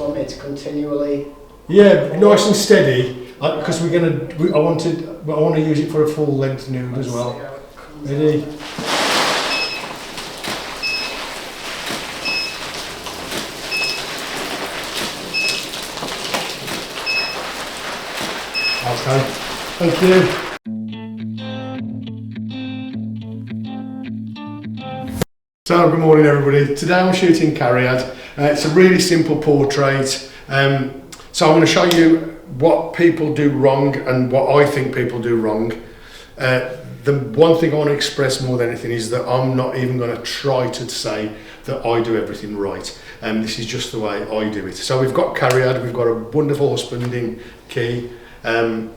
want me to continually... Yeah, nice and steady, because I want to use it for a full length nude as well. Ready? Okay, thank you. So, good morning everybody. Today I'm shooting Cariad. It's a really simple portrait. So I'm going to show you what people do wrong and what I think people do wrong. The one thing I want to express more than anything is that I'm not even going to try to say that I do everything right. This is just the way I do it. So we've got Cariad, we've got a wonderful husbanding key, and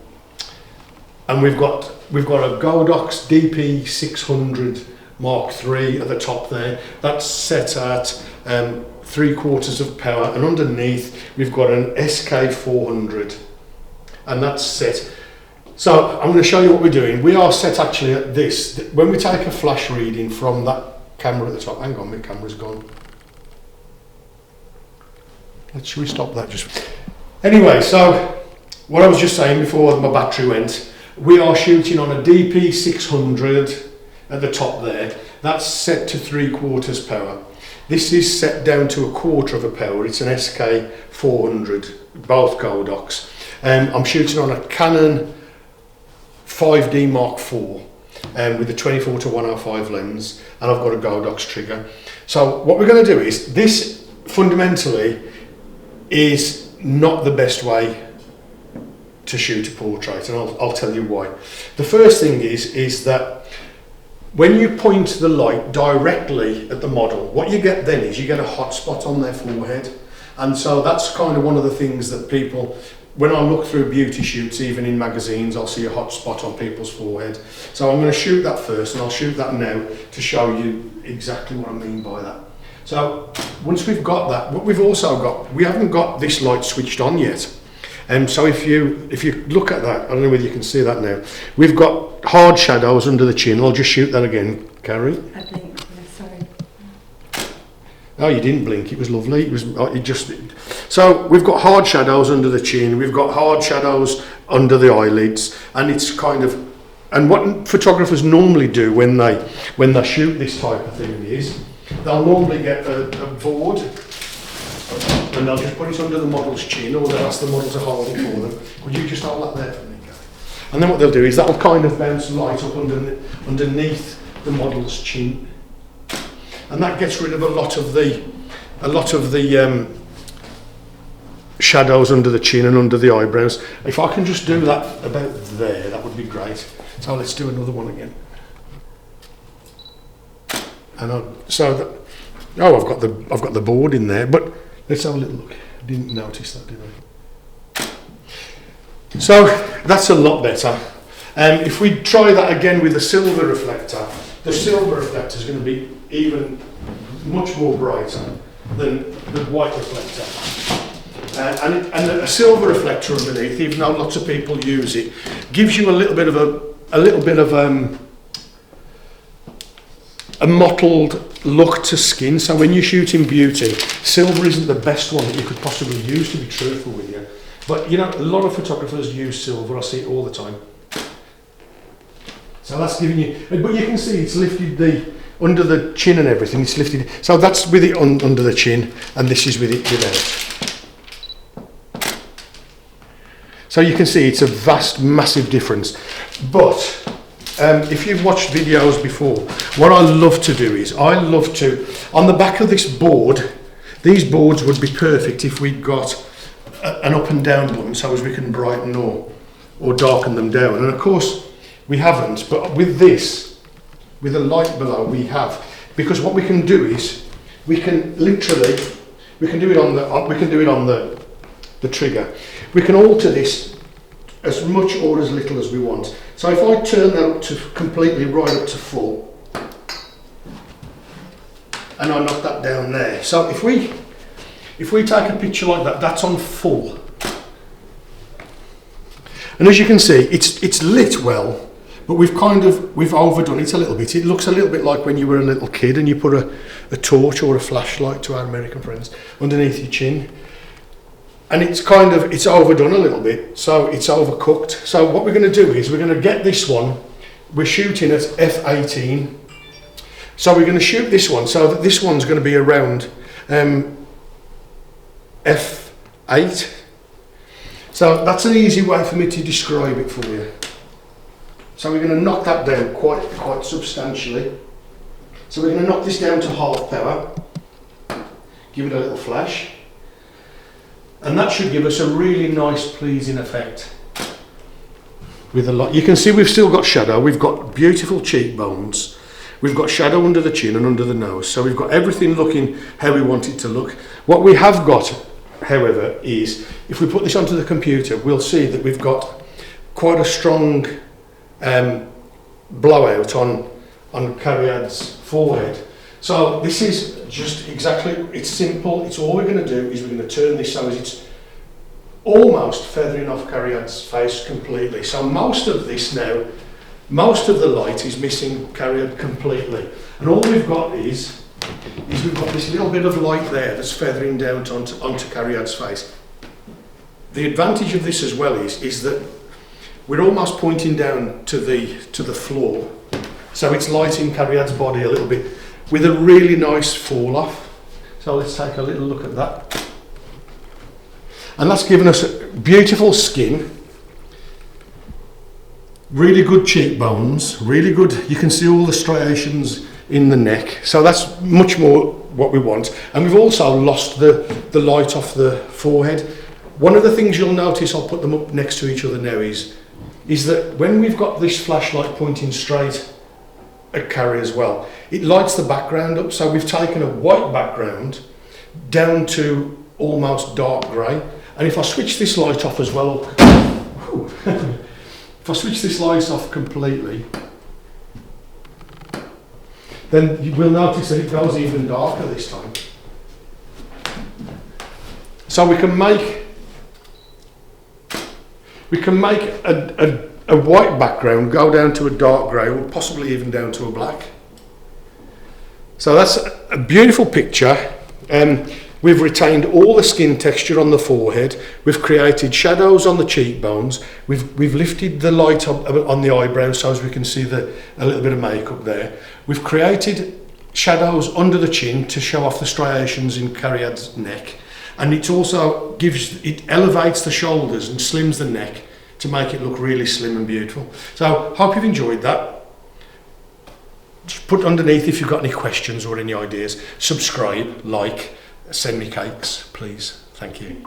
we've got a Godox DP600 Mark III at the top there. That's set at 3/4 of power, and underneath we've got an SK400, and that's set. So I'm going to show you what we're doing. We are set actually at this. When we take a flash reading from that camera at the top, hang on, my camera's gone. Should we stop that just? Anyway, so what I was just saying before my battery went, we are shooting on a DP600 at the top there. That's set to 3/4 power. This is set down to 1/4 of a power. It's an SK400, both Godox. I'm shooting on a Canon 5D Mark IV with a 24-105 lens, and I've got a Godox trigger. So what we're going to do is, this fundamentally is not the best way to shoot a portrait, and I'll tell you why. The first thing is that when you point the light directly at the model, what you get then is you get a hot spot on their forehead. And so that's kind of one of the things that people, when I look through beauty shoots, even in magazines, I'll see a hot spot on people's forehead. So I'm going to shoot that first, and I'll shoot that now to show you exactly what I mean by that. So once we've got that, what we've also got, we haven't got this light switched on yet. So if you look at that, I don't know whether you can see that now, we've got hard shadows under the chin. I'll just shoot that again, Carrie. I blinked, sorry. Oh, you didn't blink, it was lovely. So we've got hard shadows under the chin, we've got hard shadows under the eyelids, and it's kind of, and what photographers normally do when they shoot this type of thing is, they'll normally get a board, and they'll just put it under the model's chin, or they'll ask the model to hold it for them. Could you just hold that there for me, Gary? And then what they'll do is that'll kind of bounce light up underneath the model's chin, and that gets rid of a lot of the shadows under the chin and under the eyebrows. If I can just do that about there, that would be great. So let's do another one again. And I've got the board in there, but let's have a little look. I didn't notice that, did I? So that's a lot better. If we try that again with the silver reflector, the silver reflector is going to be even much more brighter than the white reflector. And a silver reflector underneath, even though lots of people use it, gives you a little bit of a mottled look to skin. So when you're shooting beauty, silver isn't the best one that you could possibly use, to be truthful with you. But you know, a lot of photographers use silver. I see it all the time. So that's giving you, but you can see it's lifted under the chin and everything. It's lifted. So that's with it under the chin, and this is with it without. So you can see it's a vast, massive difference. But if you've watched videos before, what I love to do is, on the back of this board, these boards would be perfect if we'd got an up and down button so as we can brighten or darken them down. And of course, we haven't, but with this, with the light below, we have. Because what we can do is, we can do it on the trigger. We can alter this as much or as little as we want. So if I turn that up to completely right up to full, and I knock that down there. So if we take a picture like that, that's on full. And as you can see, it's lit well, but we've overdone it a little bit. It looks a little bit like when you were a little kid and you put a torch or a flashlight, to our American friends, underneath your chin. and it's overdone a little bit, so it's overcooked. So what we're going to do is we're going to get this one. We're shooting at f18, so we're going to shoot this one so that this one's going to be around f8. So that's an easy way for me to describe it for you. So we're going to knock that down quite substantially. So we're going to knock this down to half power, give it a little flash, and that should give us a really nice pleasing effect. With a lot, you can see we've still got shadow, we've got beautiful cheekbones, we've got shadow under the chin and under the nose, so we've got everything looking how we want it to look. What we have got, however, is if we put this onto the computer, we'll see that we've got quite a strong blowout on Cariad's forehead. So this is just exactly, it's simple, it's all we're going to do is we're going to turn this so as it's almost feathering off Cariad's face completely. So most of this now, most of the light is missing Cariad completely. And all we've got is we've got this little bit of light there that's feathering down onto Cariad's face. The advantage of this as well is that we're almost pointing down to the floor. So it's lighting Cariad's body a little bit with a really nice fall off. So let's take a little look at that. And that's given us a beautiful skin, really good cheekbones, really good, you can see all the striations in the neck, so that's much more what we want. And we've also lost the light off the forehead. One of the things you'll notice, I'll put them up next to each other now, is that when we've got this flashlight pointing straight at Carrie as well, it lights the background up, so we've taken a white background down to almost dark grey. And if I switch this light off as well, if I switch this light off completely, then you will notice that it goes even darker this time. So we can make a white background go down to a dark grey, or possibly even down to a black. So that's a beautiful picture. We've retained all the skin texture on the forehead. We've created shadows on the cheekbones. We've lifted the light up on the eyebrows so as we can see a little bit of makeup there. We've created shadows under the chin to show off the striations in Cariad's neck. And it also elevates the shoulders and slims the neck to make it look really slim and beautiful. So hope you've enjoyed that. Just put underneath if you've got any questions or any ideas. Subscribe, like, send me cakes, please. Thank you.